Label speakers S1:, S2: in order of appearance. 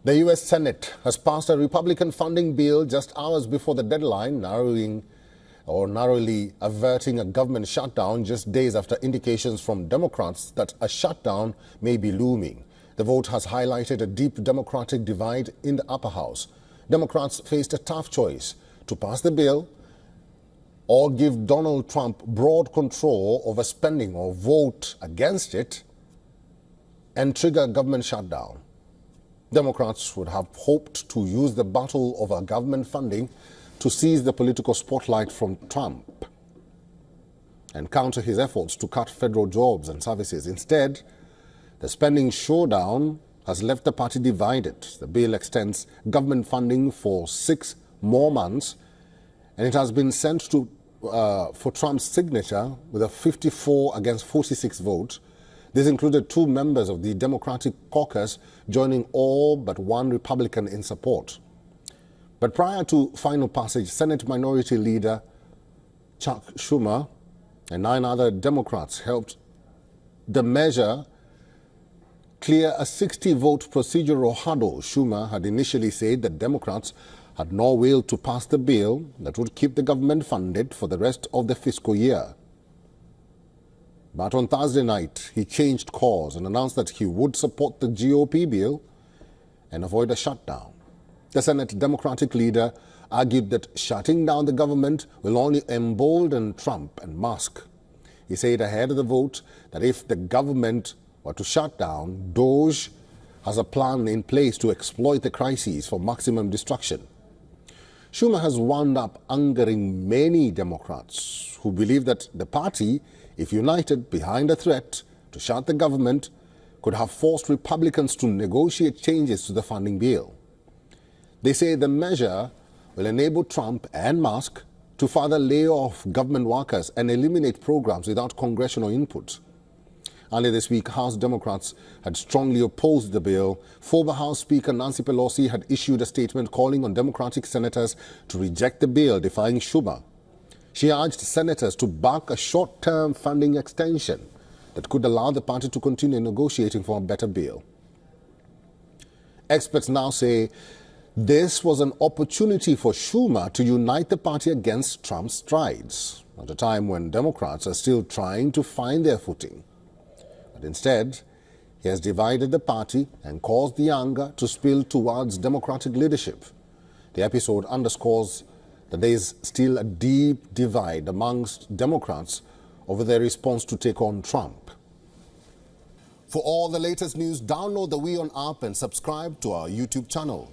S1: The U.S. Senate has passed a Republican funding bill just hours before the deadline, narrowly averting a government shutdown just days after indications from Democrats that a shutdown may be looming. The vote has highlighted a deep Democratic divide in the upper house. Democrats faced a tough choice: to pass the bill or give Donald Trump broad control over spending, or vote against it and trigger a government shutdown. Democrats would have hoped to use the battle over government funding to seize the political spotlight from Trump and counter his efforts to cut federal jobs and services. Instead, the spending showdown has left the party divided. The bill extends government funding for 6 more months, and it has been sent to for Trump's signature with a 54 against 46 vote. This included 2 members of the Democratic caucus joining all but 1 Republican in support. But prior to final passage, Senate Minority Leader Chuck Schumer and 9 other Democrats helped the measure clear a 60-vote procedural hurdle. Schumer had initially said that Democrats had no will to pass the bill that would keep the government funded for the rest of the fiscal year. But on Thursday night, he changed course and announced that he would support the GOP bill and avoid a shutdown. The Senate Democratic leader argued that shutting down the government will only embolden Trump and Musk. He said ahead of the vote that if the government were to shut down, DOJ has a plan in place to exploit the crisis for maximum destruction. Schumer has wound up angering many Democrats who believe that the party, if united behind a threat to shut the government, could have forced Republicans to negotiate changes to the funding bill. They say the measure will enable Trump and Musk to further lay off government workers and eliminate programs without congressional input. Earlier this week, House Democrats had strongly opposed the bill. Former House Speaker Nancy Pelosi had issued a statement calling on Democratic senators to reject the bill, defying Schumer. She urged senators to back a short-term funding extension that could allow the party to continue negotiating for a better bill. Experts now say this was an opportunity for Schumer to unite the party against Trump's strides, at a time when Democrats are still trying to find their footing. But instead, he has divided the party and caused the anger to spill towards Democratic leadership. The episode underscores that there is still a deep divide amongst Democrats over their response to take on Trump. For all the latest news, download the WION app and subscribe to our YouTube channel.